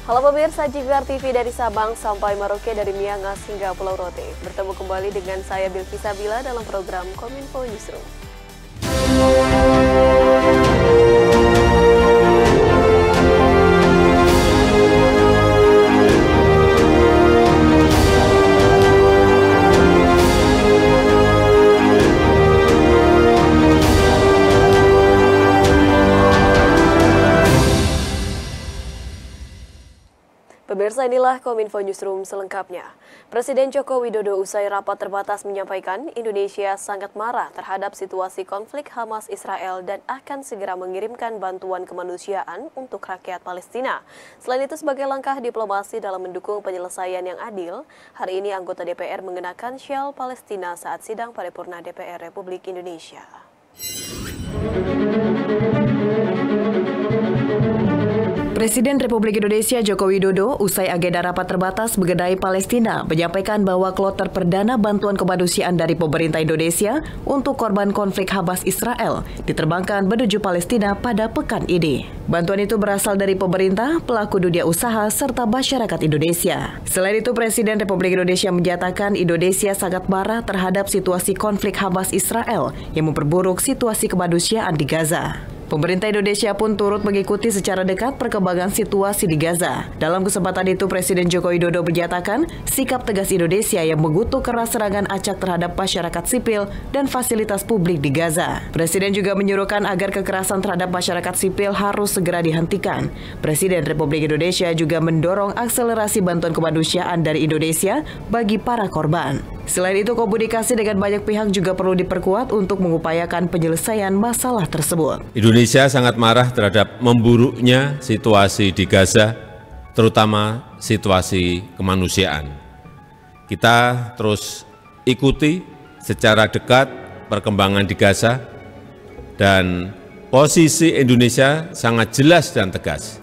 Halo pemirsa JVR TV dari Sabang sampai Merauke, dari Miangas hingga Pulau Rote. Bertemu kembali dengan saya Bilki Sabila dalam program Kominfo Newsroom. Pemirsa, inilah Kominfo Newsroom selengkapnya. Presiden Joko Widodo usai rapat terbatas menyampaikan Indonesia sangat marah terhadap situasi konflik Hamas-Israel dan akan segera mengirimkan bantuan kemanusiaan untuk rakyat Palestina. Selain itu, sebagai langkah diplomasi dalam mendukung penyelesaian yang adil, hari ini anggota DPR mengenakan syal Palestina saat sidang paripurna DPR Republik Indonesia. Presiden Republik Indonesia Joko Widodo usai agenda rapat terbatas mengenai Palestina menyampaikan bahwa kloter perdana bantuan kemanusiaan dari pemerintah Indonesia untuk korban konflik Hamas-Israel diterbangkan menuju Palestina pada pekan ini. Bantuan itu berasal dari pemerintah, pelaku dunia usaha, serta masyarakat Indonesia. Selain itu, Presiden Republik Indonesia menyatakan Indonesia sangat marah terhadap situasi konflik Hamas-Israel yang memperburuk situasi kemanusiaan di Gaza. Pemerintah Indonesia pun turut mengikuti secara dekat perkembangan situasi di Gaza. Dalam kesempatan itu, Presiden Joko Widodo menyatakan sikap tegas Indonesia yang mengutuk keras serangan acak terhadap masyarakat sipil dan fasilitas publik di Gaza. Presiden juga menyuruhkan agar kekerasan terhadap masyarakat sipil harus segera dihentikan. Presiden Republik Indonesia juga mendorong akselerasi bantuan kemanusiaan dari Indonesia bagi para korban. Selain itu, komunikasi dengan banyak pihak juga perlu diperkuat untuk mengupayakan penyelesaian masalah tersebut. Indonesia sangat marah terhadap memburuknya situasi di Gaza, terutama situasi kemanusiaan. Kita terus ikuti secara dekat perkembangan di Gaza, dan posisi Indonesia sangat jelas dan tegas,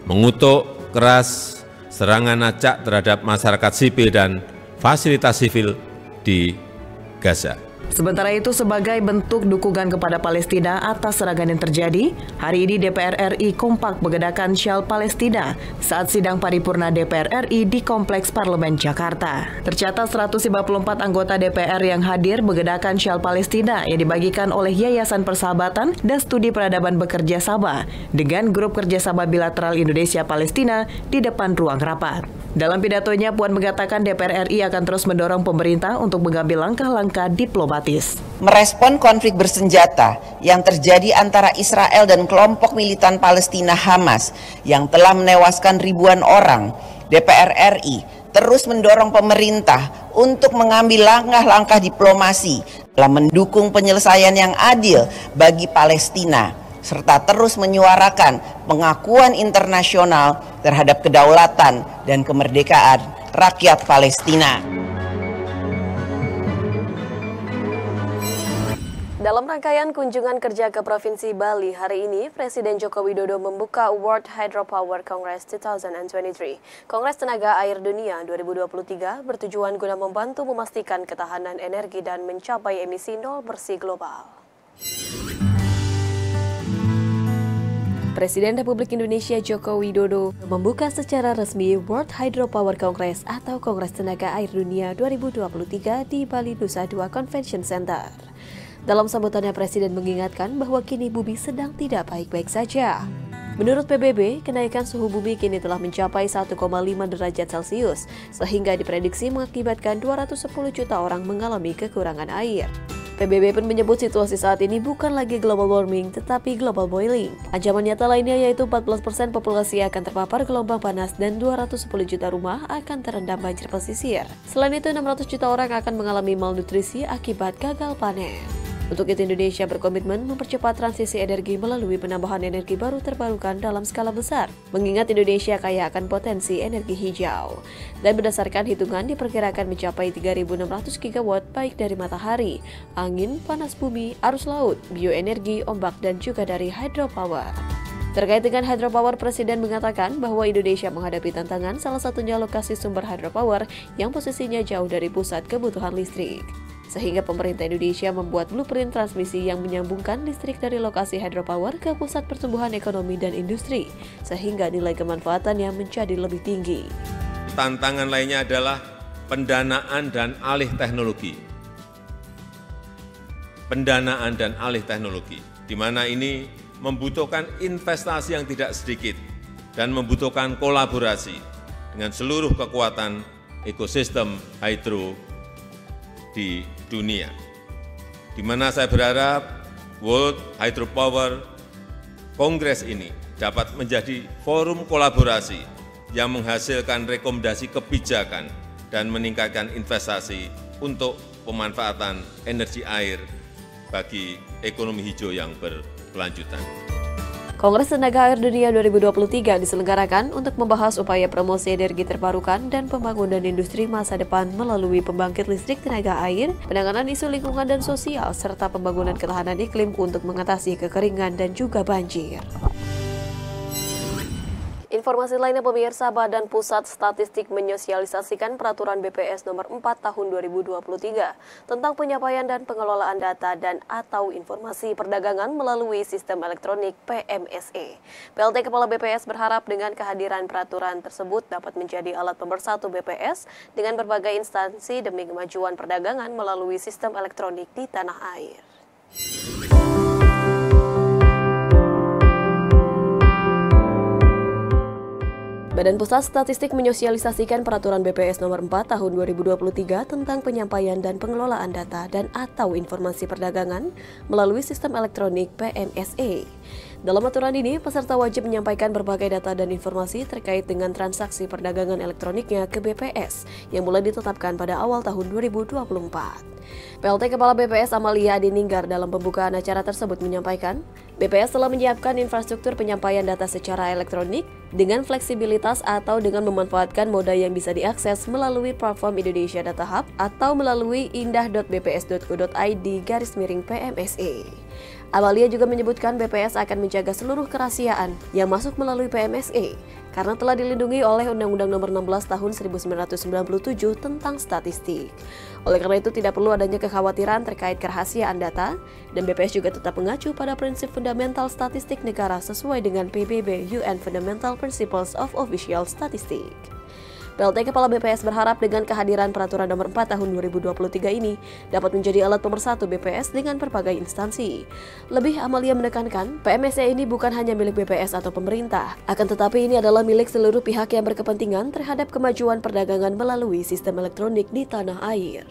mengutuk keras serangan acak terhadap masyarakat sipil dan fasilitas sipil di Gaza. Sementara itu, sebagai bentuk dukungan kepada Palestina atas serangan yang terjadi, hari ini DPR RI kompak mengenakan syal Palestina saat sidang paripurna DPR RI di Kompleks Parlemen Jakarta. Tercatat 154 anggota DPR yang hadir mengenakan syal Palestina yang dibagikan oleh Yayasan Persahabatan dan Studi Peradaban Bekerja Sama dengan Grup Kerjasama Bilateral Indonesia-Palestina di depan ruang rapat. Dalam pidatonya, Puan mengatakan DPR RI akan terus mendorong pemerintah untuk mengambil langkah-langkah diplomatis. Merespon konflik bersenjata yang terjadi antara Israel dan kelompok militan Palestina Hamas yang telah menewaskan ribuan orang, DPR RI terus mendorong pemerintah untuk mengambil langkah-langkah diplomasi dalam mendukung penyelesaian yang adil bagi Palestina, serta terus menyuarakan pengakuan internasional terhadap kedaulatan dan kemerdekaan rakyat Palestina. Dalam rangkaian kunjungan kerja ke Provinsi Bali hari ini, Presiden Joko Widodo membuka World Hydropower Congress 2023. Kongres Tenaga Air Dunia 2023 bertujuan guna membantu memastikan ketahanan energi dan mencapai emisi nol bersih global. Presiden Republik Indonesia Joko Widodo membuka secara resmi World Hydropower Congress atau Kongres Tenaga Air Dunia 2023 di Bali Nusa Dua Convention Center. Dalam sambutannya, Presiden mengingatkan bahwa kini bumi sedang tidak baik-baik saja. Menurut PBB, kenaikan suhu bumi kini telah mencapai 1,5 derajat Celcius, sehingga diprediksi mengakibatkan 210 juta orang mengalami kekurangan air. PBB pun menyebut situasi saat ini bukan lagi global warming, tetapi global boiling. Ancaman nyata lainnya yaitu 14% populasi akan terpapar gelombang panas dan 210 juta rumah akan terendam banjir pesisir. Selain itu, 600 juta orang akan mengalami malnutrisi akibat gagal panen. Untuk itu, Indonesia berkomitmen mempercepat transisi energi melalui penambahan energi baru terbarukan dalam skala besar, mengingat Indonesia kaya akan potensi energi hijau. Dan berdasarkan hitungan diperkirakan mencapai 3.600 gigawatt baik dari matahari, angin, panas bumi, arus laut, bioenergi, ombak, dan juga dari hydropower. Terkait dengan hydropower, Presiden mengatakan bahwa Indonesia menghadapi tantangan, salah satunya lokasi sumber hydropower yang posisinya jauh dari pusat kebutuhan listrik. sehingga pemerintah Indonesia membuat blueprint transmisi yang menyambungkan listrik dari lokasi hydropower ke pusat pertumbuhan ekonomi dan industri, sehingga nilai kemanfaatannya menjadi lebih tinggi. Tantangan lainnya adalah pendanaan dan alih teknologi. Pendanaan dan alih teknologi, di mana ini membutuhkan investasi yang tidak sedikit dan membutuhkan kolaborasi dengan seluruh kekuatan ekosistem hydro di dunia. Di mana saya berharap World Hydropower Congress ini dapat menjadi forum kolaborasi yang menghasilkan rekomendasi kebijakan dan meningkatkan investasi untuk pemanfaatan energi air bagi ekonomi hijau yang berkelanjutan. Kongres Tenaga Air Dunia 2023 diselenggarakan untuk membahas upaya promosi energi terbarukan dan pembangunan industri masa depan melalui pembangkit listrik tenaga air, penanganan isu lingkungan dan sosial, serta pembangunan ketahanan iklim untuk mengatasi kekeringan dan juga banjir. Informasi lainnya pemirsa, Badan Pusat Statistik menyosialisasikan peraturan BPS nomor 4 tahun 2023 tentang penyampaian dan pengelolaan data dan atau informasi perdagangan melalui sistem elektronik PMSE. PLT Kepala BPS berharap dengan kehadiran peraturan tersebut dapat menjadi alat pemersatu BPS dengan berbagai instansi demi kemajuan perdagangan melalui sistem elektronik di tanah air. Badan Pusat Statistik menyosialisasikan peraturan BPS nomor 4 tahun 2023 tentang penyampaian dan pengelolaan data dan atau informasi perdagangan melalui sistem elektronik PMSE. Dalam aturan ini, peserta wajib menyampaikan berbagai data dan informasi terkait dengan transaksi perdagangan elektroniknya ke BPS yang mulai ditetapkan pada awal tahun 2024. PLT Kepala BPS Amalia Adininggar dalam pembukaan acara tersebut menyampaikan, BPS telah menyiapkan infrastruktur penyampaian data secara elektronik dengan fleksibilitas atau dengan memanfaatkan moda yang bisa diakses melalui platform Indonesia Data Hub atau melalui indah.bps.go.id/PMSE. Amalia juga menyebutkan BPS akan menjaga seluruh kerahasiaan yang masuk melalui PMSE karena telah dilindungi oleh Undang-Undang Nomor 16 Tahun 1997 tentang statistik. Oleh karena itu tidak perlu adanya kekhawatiran terkait kerahasiaan data, dan BPS juga tetap mengacu pada prinsip fundamental statistik negara sesuai dengan PBB UN Fundamental Principles of Official Statistics. PLT Kepala BPS berharap dengan kehadiran Peraturan Nomor 4 Tahun 2023 ini dapat menjadi alat pemersatu BPS dengan berbagai instansi. Lebih, Amalia menekankan, PMSE ini bukan hanya milik BPS atau pemerintah, akan tetapi ini adalah milik seluruh pihak yang berkepentingan terhadap kemajuan perdagangan melalui sistem elektronik di tanah air.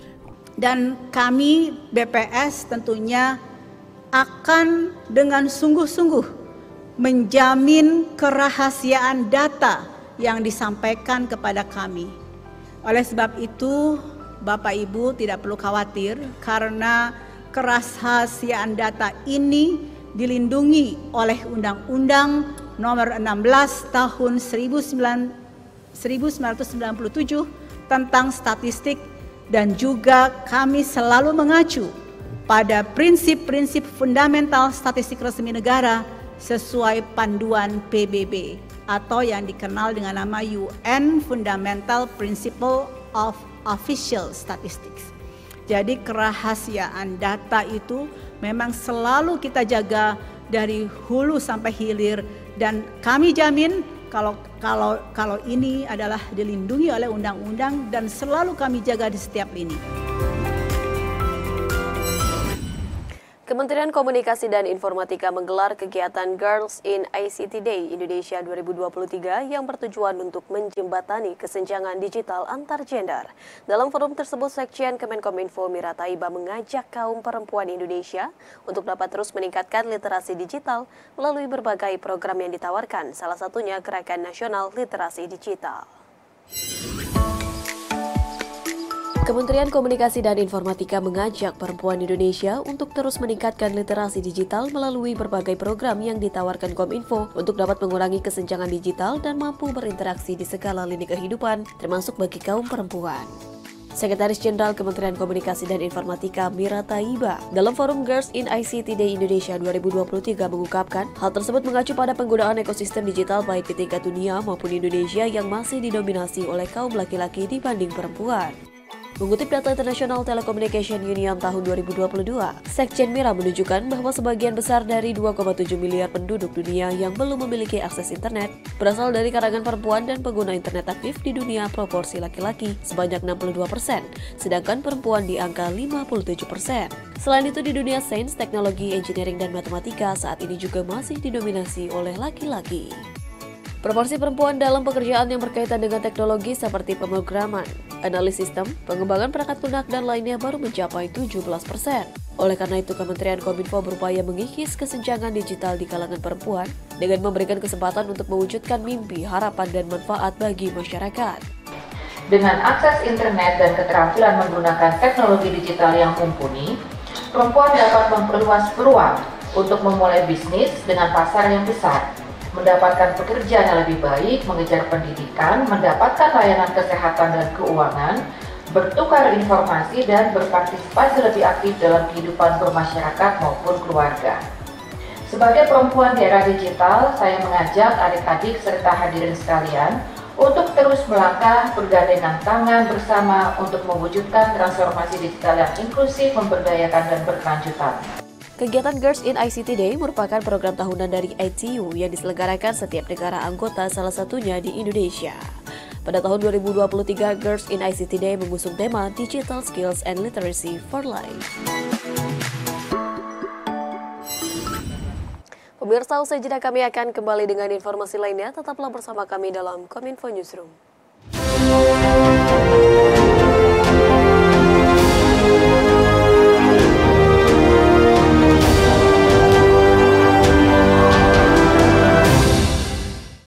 Dan kami BPS tentunya akan dengan sungguh-sungguh menjamin kerahasiaan data yang disampaikan kepada kami. Oleh sebab itu, Bapak Ibu tidak perlu khawatir karena kerahasiaan data ini dilindungi oleh Undang-Undang Nomor 16 Tahun 1997 tentang statistik, dan juga kami selalu mengacu pada prinsip-prinsip fundamental statistik resmi negara sesuai panduan PBB atau yang dikenal dengan nama UN Fundamental Principle of Official Statistics. Jadi kerahasiaan data itu memang selalu kita jaga dari hulu sampai hilir, dan kami jamin kalau ini adalah dilindungi oleh undang-undang dan selalu kami jaga di setiap lini. Kementerian Komunikasi dan Informatika menggelar kegiatan Girls in ICT Day Indonesia 2023 yang bertujuan untuk menjembatani kesenjangan digital antar gender. Dalam forum tersebut, Sekjen Kemenkominfo Mira Taiba mengajak kaum perempuan Indonesia untuk dapat terus meningkatkan literasi digital melalui berbagai program yang ditawarkan, salah satunya Gerakan Nasional Literasi Digital. Kementerian Komunikasi dan Informatika mengajak perempuan Indonesia untuk terus meningkatkan literasi digital melalui berbagai program yang ditawarkan Kominfo untuk dapat mengurangi kesenjangan digital dan mampu berinteraksi di segala lini kehidupan, termasuk bagi kaum perempuan. Sekretaris Jenderal Kementerian Komunikasi dan Informatika Mira Taiba dalam forum Girls in ICT Day Indonesia 2023 mengungkapkan hal tersebut mengacu pada penggunaan ekosistem digital baik di tingkat dunia maupun Indonesia yang masih didominasi oleh kaum laki-laki dibanding perempuan. Mengutip data International Telecommunication Union tahun 2022, Sekjen MIRA menunjukkan bahwa sebagian besar dari 2,7 miliar penduduk dunia yang belum memiliki akses internet berasal dari kalangan perempuan dan pengguna internet aktif di dunia proporsi laki-laki sebanyak 62%, sedangkan perempuan di angka 57%. Selain itu di dunia sains, teknologi, engineering, dan matematika saat ini juga masih didominasi oleh laki-laki. Proporsi perempuan dalam pekerjaan yang berkaitan dengan teknologi seperti pemrograman, analis sistem, pengembangan perangkat lunak, dan lainnya baru mencapai 17%. Oleh karena itu, Kementerian Kominfo berupaya mengikis kesenjangan digital di kalangan perempuan dengan memberikan kesempatan untuk mewujudkan mimpi, harapan, dan manfaat bagi masyarakat. Dengan akses internet dan keterampilan menggunakan teknologi digital yang mumpuni, perempuan dapat memperluas peluang untuk memulai bisnis dengan pasar yang besar, mendapatkan pekerjaan yang lebih baik, mengejar pendidikan, mendapatkan layanan kesehatan dan keuangan, bertukar informasi, dan berpartisipasi lebih aktif dalam kehidupan bermasyarakat maupun keluarga. Sebagai perempuan di era digital, saya mengajak adik-adik serta hadirin sekalian untuk terus melangkah bergandengan tangan bersama untuk mewujudkan transformasi digital yang inklusif, memberdayakan, dan berkelanjutan. Kegiatan Girls in ICT Day merupakan program tahunan dari ITU yang diselenggarakan setiap negara anggota, salah satunya di Indonesia. Pada tahun 2023, Girls in ICT Day mengusung tema Digital Skills and Literacy for Life. Pemirsa, usai jeda kami akan kembali dengan informasi lainnya. Tetaplah bersama kami dalam Kominfo Newsroom.